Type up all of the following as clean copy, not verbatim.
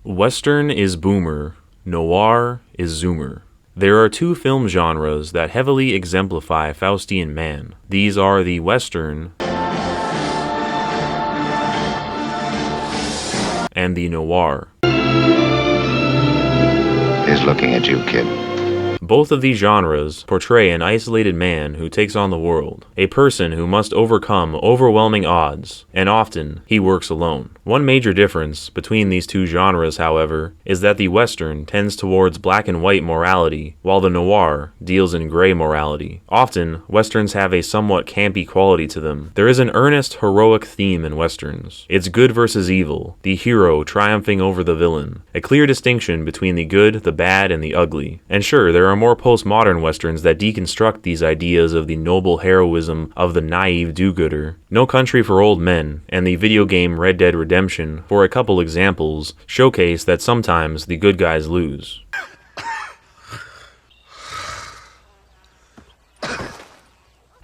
Western is boomer, noir is zoomer. There are two film genres that heavily exemplify Faustian man. These are the Western and the noir. He's looking at you, kid. Both of these genres portray an isolated man who takes on the world, a person who must overcome overwhelming odds, and often he works alone. One major difference between these two genres, however, is that the Western tends towards black and white morality, while the noir deals in gray morality. Often, Westerns have a somewhat campy quality to them. There is an earnest, heroic theme in Westerns. It's good versus evil, the hero triumphing over the villain, a clear distinction between the good, the bad, and the ugly. And sure, there are more postmodern Westerns that deconstruct these ideas of the noble heroism of the naive do-gooder. No Country for Old Men and the video game Red Dead Redemption, for a couple examples, showcase that sometimes the good guys lose.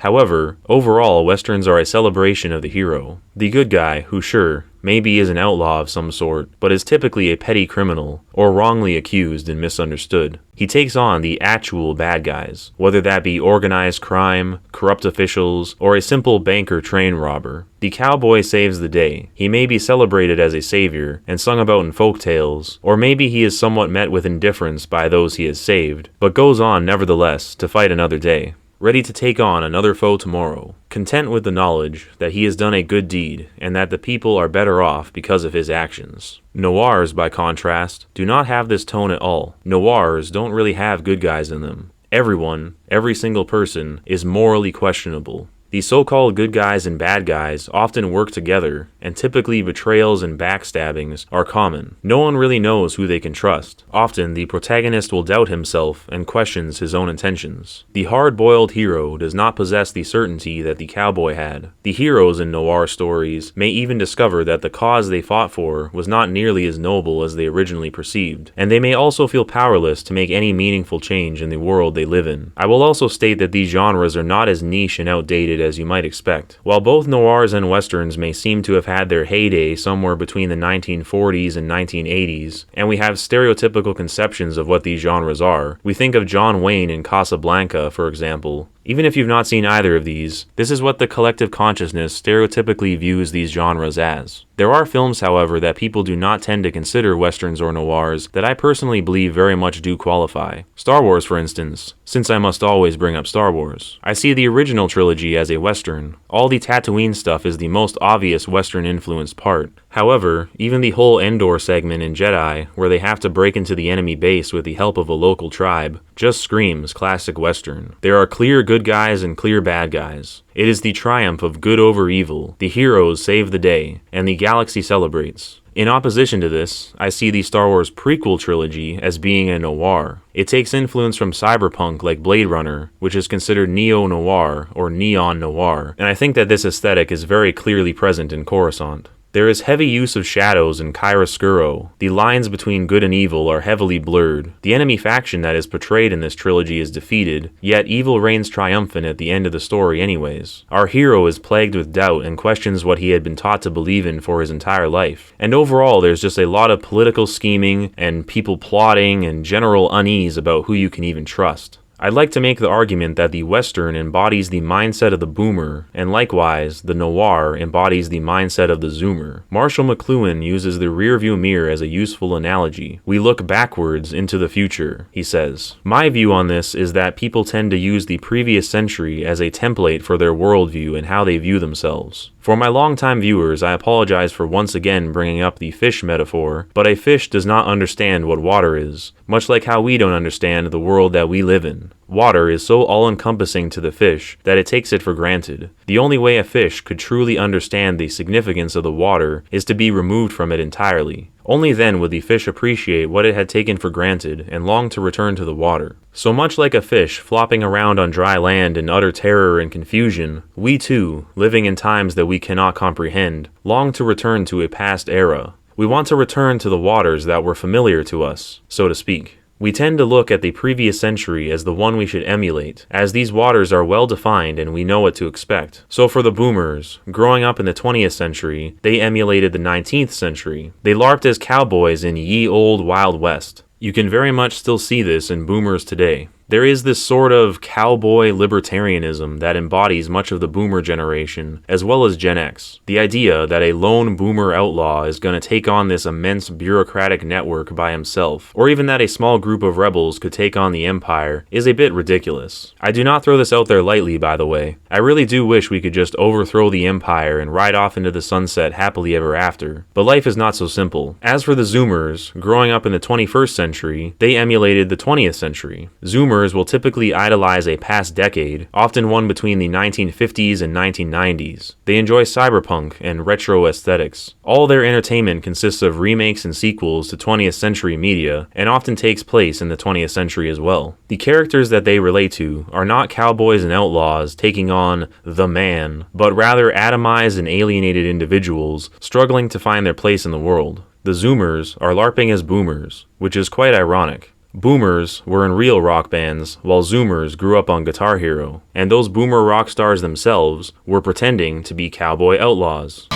However, overall, Westerns are a celebration of the hero. The good guy, who sure, maybe is an outlaw of some sort, but is typically a petty criminal, or wrongly accused and misunderstood. He takes on the actual bad guys, whether that be organized crime, corrupt officials, or a simple bank or train robber. The cowboy saves the day. He may be celebrated as a savior, and sung about in folk tales, or maybe he is somewhat met with indifference by those he has saved, but goes on nevertheless to fight another day, ready to take on another foe tomorrow, content with the knowledge that he has done a good deed and that the people are better off because of his actions. Noirs, by contrast, do not have this tone at all. Noirs don't really have good guys in them. Everyone, every single person, is morally questionable. The so-called good guys and bad guys often work together, and typically betrayals and backstabbings are common. No one really knows who they can trust. Often, the protagonist will doubt himself and questions his own intentions. The hard-boiled hero does not possess the certainty that the cowboy had. The heroes in noir stories may even discover that the cause they fought for was not nearly as noble as they originally perceived, and they may also feel powerless to make any meaningful change in the world they live in. I will also state that these genres are not as niche and outdated as you might expect. While both noirs and westerns may seem to have had their heyday somewhere between the 1940s and 1980s, and we have stereotypical conceptions of what these genres are, we think of John Wayne in Casablanca, for example. Even if you've not seen either of these, this is what the collective consciousness stereotypically views these genres as. There are films, however, that people do not tend to consider westerns or noirs that I personally believe very much do qualify. Star Wars, for instance, since I must always bring up Star Wars. I see the original trilogy as a western. All the Tatooine stuff is the most obvious western-influenced part. However, even the whole Endor segment in Jedi, where they have to break into the enemy base with the help of a local tribe, just screams classic western. There are clear good guys and clear bad guys. It is the triumph of good over evil. The heroes save the day, and the galaxy celebrates. In opposition to this, I see the Star Wars prequel trilogy as being a noir. It takes influence from cyberpunk like Blade Runner, which is considered neo-noir or neon noir, and I think that this aesthetic is very clearly present in Coruscant. There is heavy use of shadows in chiaroscuro. The lines between good and evil are heavily blurred. The enemy faction that is portrayed in this trilogy is defeated, yet evil reigns triumphant at the end of the story anyways. Our hero is plagued with doubt and questions what he had been taught to believe in for his entire life. And overall, there's just a lot of political scheming and people plotting and general unease about who you can even trust. I'd like to make the argument that the Western embodies the mindset of the boomer, and likewise, the noir embodies the mindset of the zoomer. Marshall McLuhan uses the rearview mirror as a useful analogy. We look backwards into the future, he says. My view on this is that people tend to use the previous century as a template for their worldview and how they view themselves. For my longtime viewers, I apologize for once again bringing up the fish metaphor, but a fish does not understand what water is, much like how we don't understand the world that we live in. Water is so all-encompassing to the fish that it takes it for granted. The only way a fish could truly understand the significance of the water is to be removed from it entirely. Only then would the fish appreciate what it had taken for granted and long to return to the water. So much like a fish flopping around on dry land in utter terror and confusion, we too, living in times that we cannot comprehend, long to return to a past era. We want to return to the waters that were familiar to us, so to speak. We tend to look at the previous century as the one we should emulate, as these waters are well defined and we know what to expect. So for the boomers, growing up in the 20th century, they emulated the 19th century. They LARPed as cowboys in ye old Wild West. You can very much still see this in boomers today. There is this sort of cowboy libertarianism that embodies much of the boomer generation, as well as Gen X. The idea that a lone boomer outlaw is going to take on this immense bureaucratic network by himself, or even that a small group of rebels could take on the empire, is a bit ridiculous. I do not throw this out there lightly, by the way. I really do wish we could just overthrow the empire and ride off into the sunset happily ever after. But life is not so simple. As for the Zoomers, growing up in the 21st century, they emulated the 20th century. Zoomers will typically idolize a past decade, often one between the 1950s and 1990s. They enjoy cyberpunk and retro aesthetics. All their entertainment consists of remakes and sequels to 20th century media, and often takes place in the 20th century as well. The characters that they relate to are not cowboys and outlaws taking on the man, but rather atomized and alienated individuals struggling to find their place in the world. The Zoomers are LARPing as boomers, which is quite ironic. Boomers were in real rock bands, while Zoomers grew up on Guitar Hero, and those boomer rock stars themselves were pretending to be cowboy outlaws.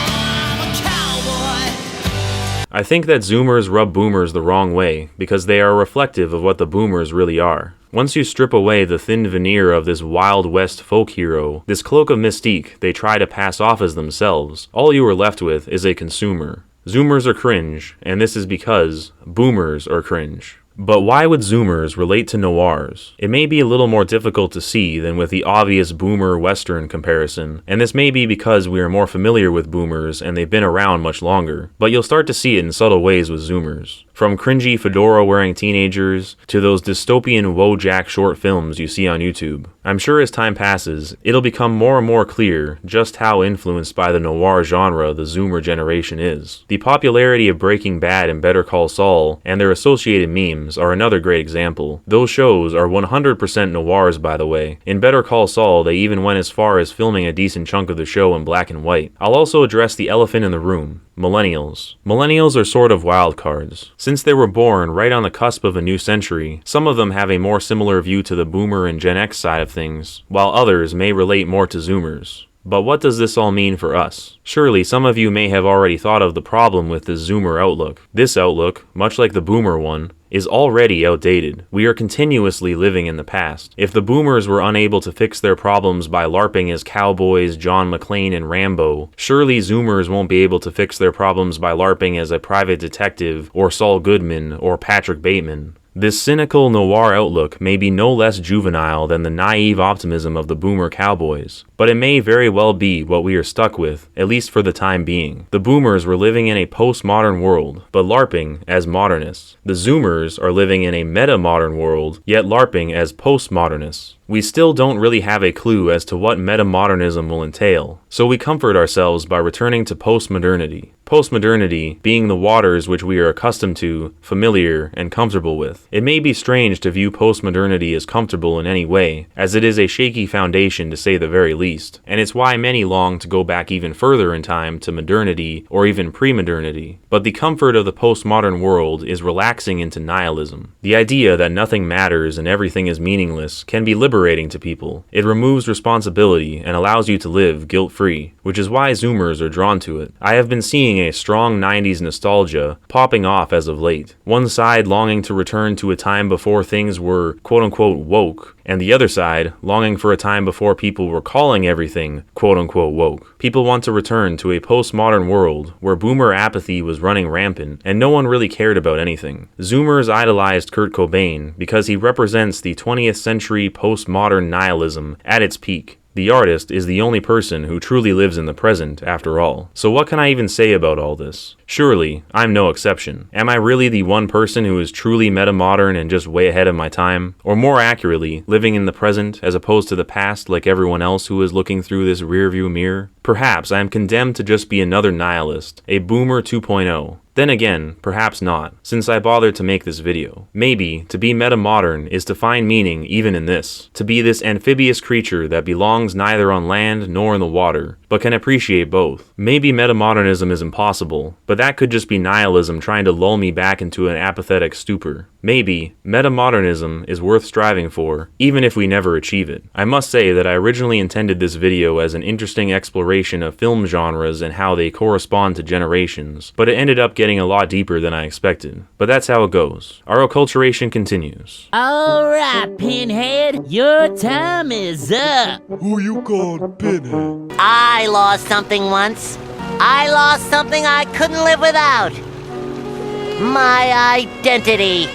I think that Zoomers rub boomers the wrong way, because they are reflective of what the boomers really are. Once you strip away the thin veneer of this Wild West folk hero, this cloak of mystique they try to pass off as themselves, all you are left with is a consumer. Zoomers are cringe, and this is because boomers are cringe. But why would Zoomers relate to Noirs? It may be a little more difficult to see than with the obvious boomer Western comparison, and this may be because we are more familiar with boomers and they've been around much longer, but you'll start to see it in subtle ways with Zoomers. From cringy fedora-wearing teenagers to those dystopian Wojak short films you see on YouTube. I'm sure as time passes, it'll become more and more clear just how influenced by the noir genre the Zoomer generation is. The popularity of Breaking Bad and Better Call Saul and their associated memes are another great example. Those shows are 100% noirs, by the way. In Better Call Saul, they even went as far as filming a decent chunk of the show in black and white. I'll also address the elephant in the room. Millennials. Millennials are sort of wild cards. Since they were born right on the cusp of a new century, some of them have a more similar view to the boomer and Gen X side of things, while others may relate more to Zoomers. But what does this all mean for us? Surely some of you may have already thought of the problem with the Zoomer outlook. This outlook, much like the boomer one, is already outdated. We are continuously living in the past. If the boomers were unable to fix their problems by LARPing as cowboys, John McClane, and Rambo, surely Zoomers won't be able to fix their problems by LARPing as a private detective, or Saul Goodman, or Patrick Bateman. This cynical noir outlook may be no less juvenile than the naive optimism of the boomer cowboys, but it may very well be what we are stuck with, at least for the time being. The boomers were living in a postmodern world, but LARPing as modernists. The Zoomers are living in a meta-modern world, yet LARPing as postmodernists. We still don't really have a clue as to what meta-modernism will entail, so we comfort ourselves by returning to postmodernity. Postmodernity being the waters which we are accustomed to, familiar, and comfortable with. It may be strange to view postmodernity as comfortable in any way, as it is a shaky foundation to say the very least, and it's why many long to go back even further in time to modernity or even pre-modernity. But the comfort of the postmodern world is relaxing into nihilism. The idea that nothing matters and everything is meaningless can be liberating to people. It removes responsibility and allows you to live guilt-free, which is why Zoomers are drawn to it. I have been seeing a strong 90s nostalgia popping off as of late. One side longing to return to a time before things were quote-unquote woke, and the other side longing for a time before people were calling everything quote-unquote woke. People want to return to a postmodern world where boomer apathy was running rampant and no one really cared about anything. Zoomers idolized Kurt Cobain because he represents the 20th century postmodern nihilism at its peak. The artist is the only person who truly lives in the present, after all. So what can I even say about all this? Surely, I'm no exception. Am I really the one person who is truly meta-modern and just way ahead of my time? Or more accurately, living in the present as opposed to the past like everyone else who is looking through this rearview mirror? Perhaps I am condemned to just be another nihilist, a boomer 2.0. Then again, perhaps not, since I bothered to make this video. Maybe, to be meta-modern is to find meaning even in this. To be this amphibious creature that belongs neither on land nor in the water, but can appreciate both. Maybe metamodernism is impossible, but that could just be nihilism trying to lull me back into an apathetic stupor. Maybe metamodernism is worth striving for, even if we never achieve it. I must say that I originally intended this video as an interesting exploration of film genres and how they correspond to generations, but it ended up getting a lot deeper than I expected. But that's how it goes. Our acculturation continues. Alright, Pinhead, your time is up. Who you called Pinhead? I lost something once. I lost something I couldn't live without. My identity.